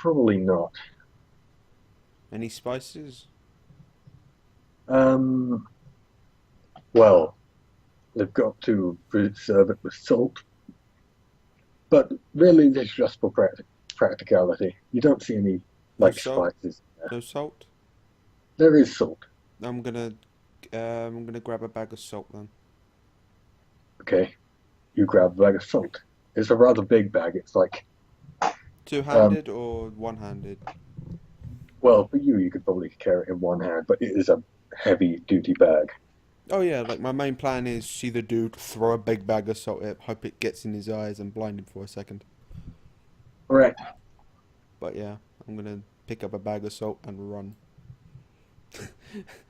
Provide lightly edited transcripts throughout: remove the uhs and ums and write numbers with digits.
Probably not. Any spices? Um, well, they've got to serve it with salt, but really this is just for practicality. You don't see any No like salt? spices there. No salt? There is salt. I'm gonna I'm gonna grab a bag of salt then. Okay, you grab a bag of salt. It's a rather big bag. It's like, um, Two-handed or one-handed? well, for you, you could probably carry it in one hand, but it is a heavy-duty bag. Oh yeah, like my main plan is see the dude throw a big bag of salt at him, hope it gets in his eyes and blind him for a second. All right. But yeah, I'm gonna pick up a bag of salt and run.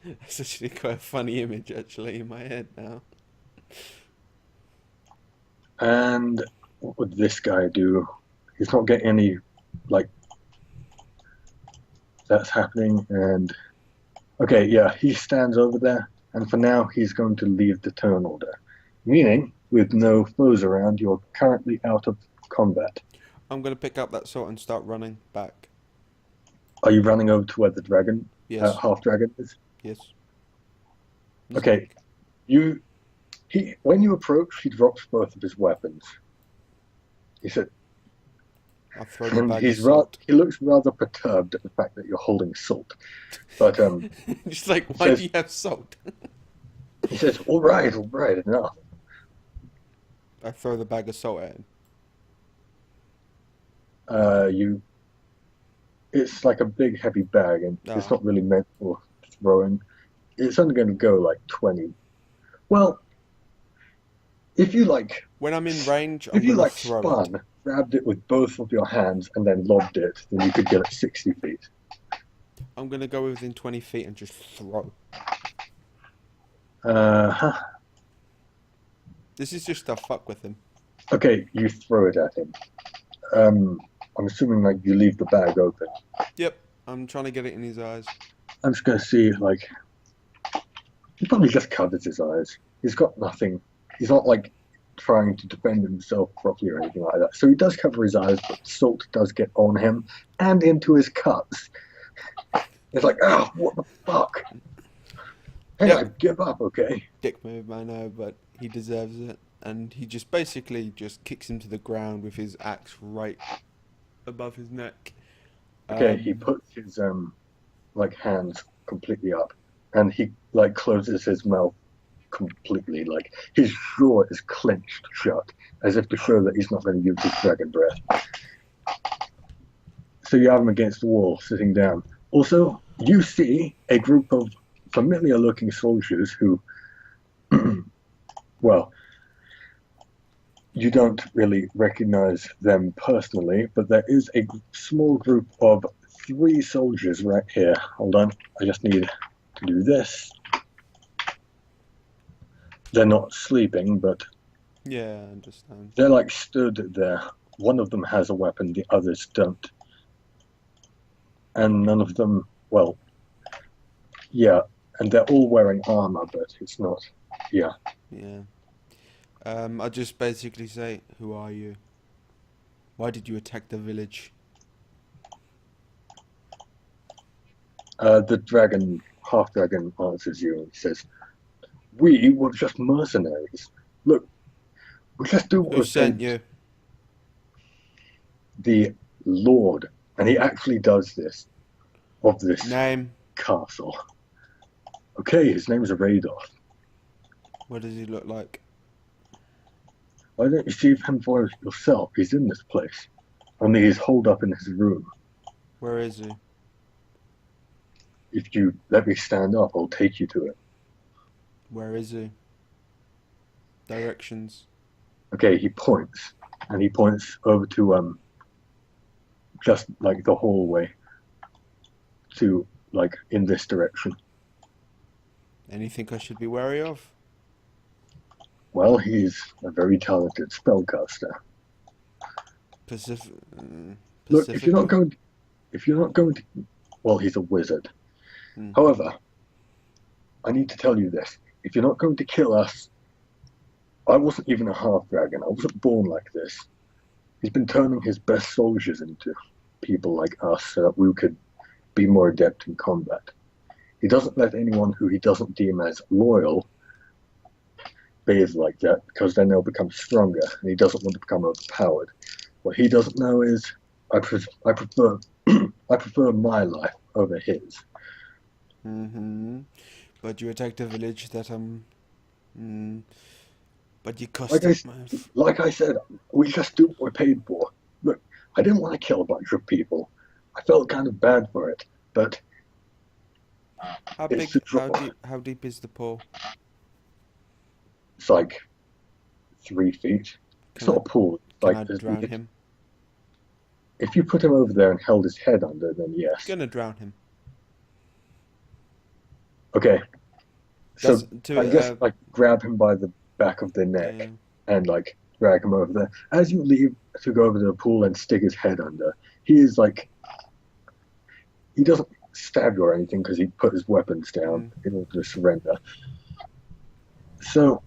That's actually quite a funny image actually in my head now. And what would this guy do? He's not getting any like that's happening. And okay, yeah, he stands over there, and for now, he's going to leave the turn order, meaning with no foes around, you're currently out of combat. I'm gonna pick up that salt and start running back. Are you running over to where the dragon, Yes, half dragon, is? yes. Okay, you he when you approach, he drops both of his weapons. He said, I'll throw the and bag of he's rather salt. he looks rather perturbed at the fact that you're holding salt. But Just like, he why do says you have salt? he says, all right, enough. I throw the bag of salt at him. You it's like a big heavy bag, and it's Ah, not really meant for throwing. It's only going to go like 20. Well, if you like, when I'm in range, if I'm you gonna like throw it. spun, grabbed it with both of your hands and then lobbed it, then you could get it 60 feet. I'm gonna go within 20 feet and just throw. Huh. This is just to fuck with him. Okay, you throw it at him. Um, I'm assuming like you leave the bag open. Yep, I'm trying to get it in his eyes. I'm just going to see like he probably just covers his eyes. He's got nothing. He's not like trying to defend himself properly or anything like that. So he does cover his eyes, but salt does get on him and into his cuts. It's like, oh, what the fuck? Hey, I Yep, give up, okay? dick move, I know, but he deserves it. And he just basically just kicks him to the ground with his axe right above his neck. Okay, he Um, puts his like hands completely up, and he like closes his mouth completely. Like his jaw is clenched shut, as if to show that he's not going to use his dragon breath. So you have him against the wall, sitting down. Also, you see a group of familiar-looking soldiers who, well, you don't really recognize them personally, but there is a small group of three soldiers right here. Hold on, I just need to do this. They're not sleeping, but yeah, I understand. they're like stood there. One of them has a weapon, the others don't. And none of them, well, yeah, and they're all wearing armor, but it's not, yeah. Yeah. I just basically say, who are you? Why did you attack the village? The dragon, half dragon, answers you and says, we were just mercenaries. Look, we just do what Who we're sent paid. you? The Lord, and he actually does this, of this Name? castle. Okay, his name's Radolf. What does he look like? Why don't you see him for yourself? He's in this place. Only he's holed up in his room. Where is he? If you let me stand up, I'll take you to it. Where is he? Directions. Okay, he points, and he points over to just like the hallway to like in this direction. Anything I should be wary of? Well, he's a very talented spellcaster. Pacific. Look, if you're not Pacifica? going, if you're not going to, well, he's a wizard. Hmm. However, I need to tell you this: if you're not going to kill us, I wasn't even a half dragon. I wasn't born like this. He's been turning his best soldiers into people like us so that we could be more adept in combat. He doesn't let anyone who he doesn't deem as loyal bathe like that because then they'll become stronger, and he doesn't want to become overpowered. What he doesn't know is I prefer I prefer my life over his. Mm-hmm. But you attacked a village that but you cost Like it, man. like I said, we just do what we're paid for. Look, I didn't want to kill a bunch of people. I felt kind of bad for it, but How it's big? the draw. How deep is the pool? It's like 3 feet. It's Can not I a pool. It's can like I drown him? if you put him over there and held his head under, then yes. Gonna drown him. Okay, so Does I to guess like grab him by the back of the yeah. neck and like drag him over there. As you leave to go over to the pool and stick his head under, he is like he doesn't stab you or anything because he put his weapons down Mm. in order to surrender. So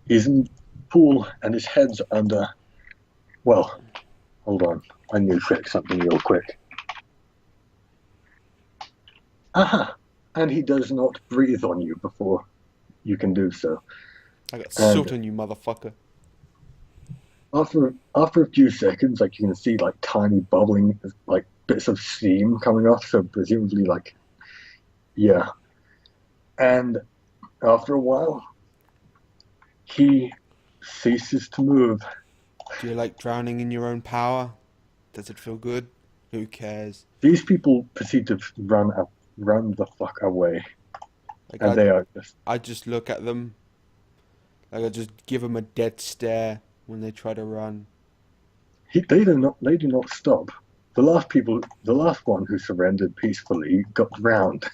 he's in the pool and his head's under. Well, hold on, I need to check something real quick. Aha! And he does not breathe on you before you can do so. I got And soot on you, motherfucker. after a few seconds, like you can see like tiny bubbling like bits of steam coming off, so presumably like yeah. And after a while, he ceases to move. Do you like drowning in your own power? Does it feel good? Who cares? These people proceed to run the fuck away, Like and they are just I just look at them. Like I just give them a dead stare when they try to run. they do not stop. The last one who surrendered peacefully got drowned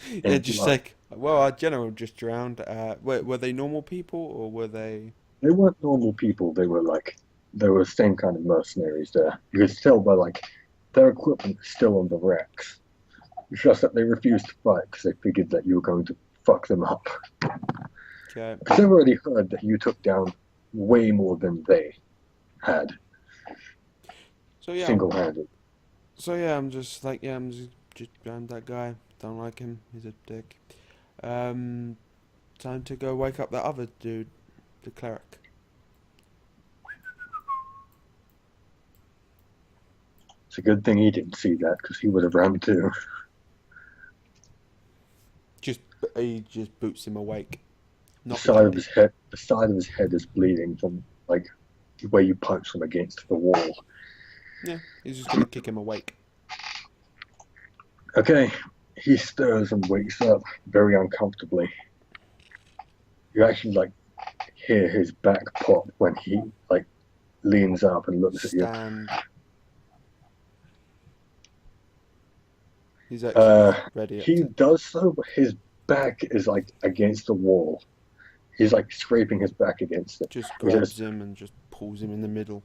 Yeah, in just blood. like, well, our general just drowned. Were they normal people or were they? They weren't normal people. They were the same kind of mercenaries there. You could tell by like their equipment is still on the wrecks. It's just that they refused to fight because they figured that you were going to fuck them up. Okay. Because they've already heard that you took down way more than they had So yeah, single-handed. I'm just like, yeah, just drowned that guy. Don't like him. He's a dick. Um, Time to go wake up that other dude, the cleric. It's a good thing he didn't see that because he would have run too. Just he just boots him awake. The Not side of lightly. his head, the side of his head is bleeding from like where you punched him against the wall. Yeah, he's just gonna kick him awake. Okay, he stirs and wakes up very uncomfortably. You actually like hear his back pop when he like leans up and looks at you. Stand. He's Uh, actually ready up he to does so, but his back is like against the wall. He's like scraping his back against it. just He says, grabs him and just pulls him in the middle.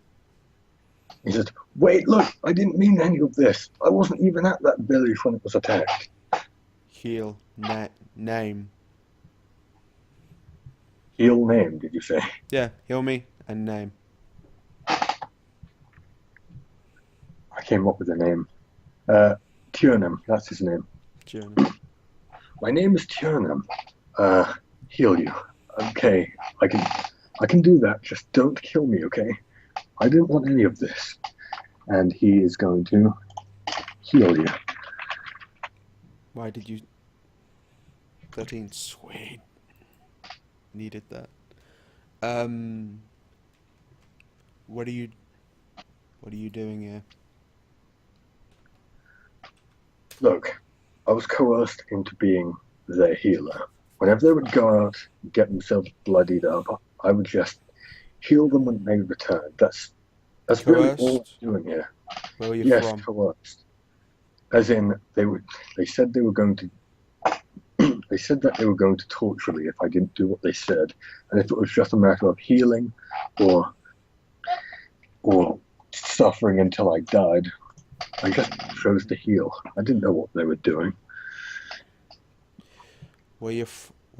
he says, "Wait, look! I didn't mean any of this. I wasn't even at that village when it was attacked." Heal. Name. Heel name, did you say? Yeah, heal me and name. I came up with a name. Turnham, that's his name. Journey. My name is Turnham. Heal you. Okay, I can do that. Just don't kill me, okay? I didn't want any of this. And he is going to heal you. Why did you? 13. Sweet. Needed that. What are you? What are you doing here? Look, I was coerced into being their healer. Whenever they would go out and get themselves bloodied up, I would just heal them when they returned. That's really all Coerced? I'm doing here. Where were you Yes, from? coerced. As in, they said they were going to. They said that they were going to torture me if I didn't do what they said, and if it was just a matter of healing, or suffering until I died, I just chose to heal. I didn't know what they were doing. Where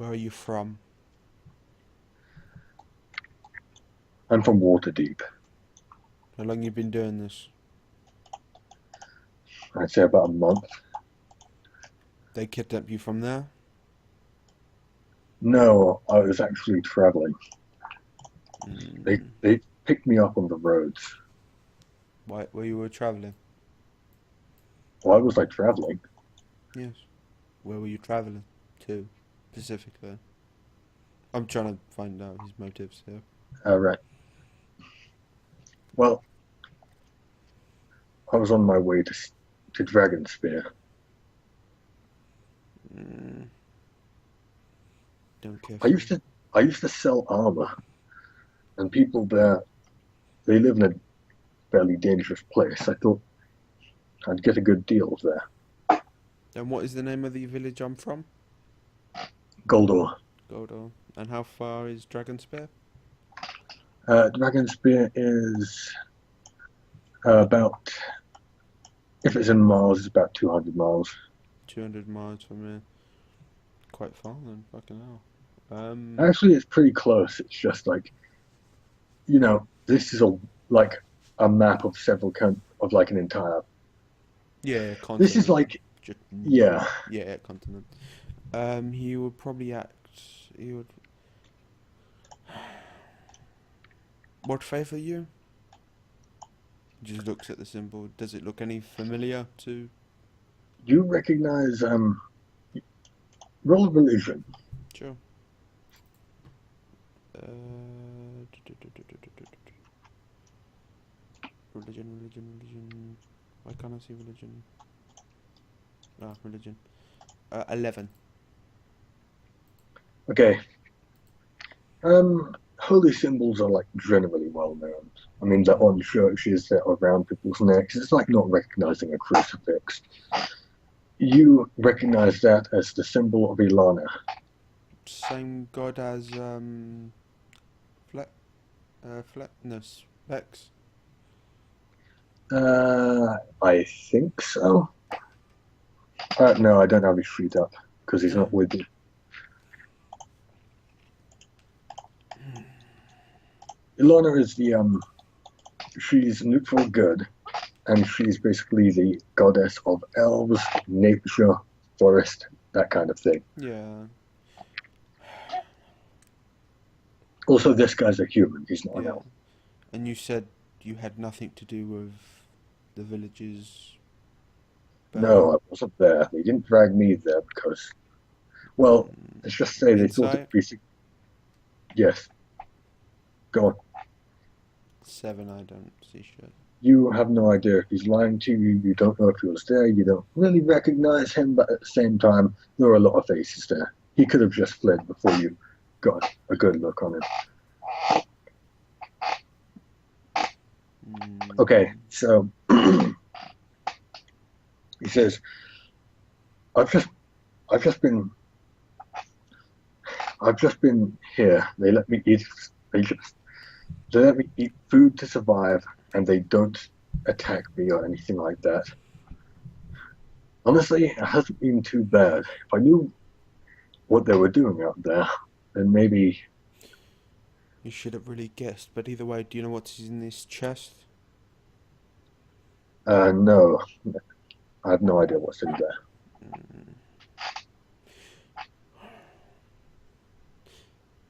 are you from? I'm from Waterdeep. How long you been doing this? I'd say about a month. They kidnapped you from there? No, I was actually traveling. They Mm. they picked me up on the roads. Why? Where you were traveling? Why was I traveling? Yes. Where were you traveling to, specifically? I'm trying to find out his motives here. Right. Well, I was on my way to Dragonspear. Mm. Don't care I for used it. to I used to sell armor, and people there they live in a fairly dangerous place. I thought I'd get a good deal there. And what is the name of the village I'm from? Goldor. Godor. And how far is Dragonspear? Dragonspear is about, if it's in miles, it's about 200 miles. 200 miles from here. Quite far then, fucking hell. Actually, it's pretty close. It's just like, this is like a map of of like an entire. Yeah, This is continent. like, Just, yeah. yeah, continent. He would probably act. He would. What favour you? Just looks at the symbol. Does it look any familiar to? You recognize roll of religion. Sure. Religion. Why can't I see religion? Ah, religion. 11. Okay. Holy symbols are like generally well known. I mean, they're Mm. on churches, they're around people's necks. It's like not recognizing a crucifix. You recognize that as the symbol of Ilana. Same god as Fleck. Fleck. No, Vex. I think so. No, I don't have his sheet up because he's Yeah. not with you. Ilana is she's neutral good, and she's basically the goddess of elves, nature, forest, that kind of thing. Yeah. Also, this guy's a human; he's not an Yeah. elf. And you said you had nothing to do with the villages No, burning. I wasn't there. They didn't drag me there because, well, Mm. let's just say they thought Insight? it'd be. Yes, go on. 7, I don't see shit. You have no idea if he's lying to you. You don't know if he was there. You don't really recognize him, but at the same time, there are a lot of faces there. He could have just fled before you got a good look on him. Okay, Mm. so he says, "I've just, I've just been, I've just been here. They let me eat. They just, they let me eat food to survive, and they don't attack me or anything like that. Honestly, it hasn't been too bad. If I knew what they were doing out there, then maybe You should have really guessed, but either way, do you know what's in this chest? no, I have no idea what's in there. Mm.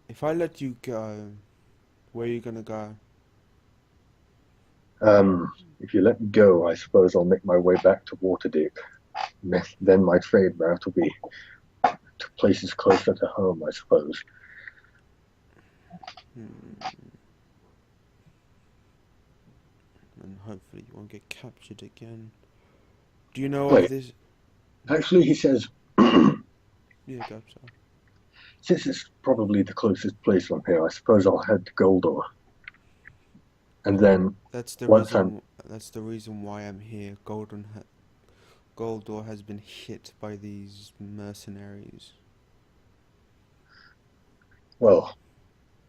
If I let you go, where are you gonna go? If you let me go, I suppose I'll make my way back to Waterdeep. Then my trade route will be to places closer to home, I suppose. Hmm. And hopefully you won't get captured again. Do you know of Wait, this? actually, he says, Yeah, go, sorry. since it's probably the closest place from here, I suppose I'll head to Goldor. And then That's the once I'm, reason. That's the reason why I'm here. Goldor has been hit by these mercenaries. well,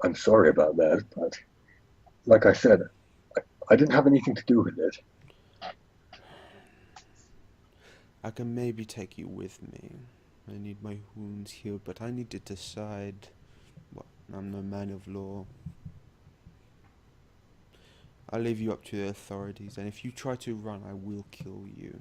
I'm sorry about that, but like I said, I didn't have anything to do with it. I can maybe take you with me. I need my wounds healed, but I need to decide. What? I'm no man of law. I'll leave you up to the authorities, and if you try to run, I will kill you.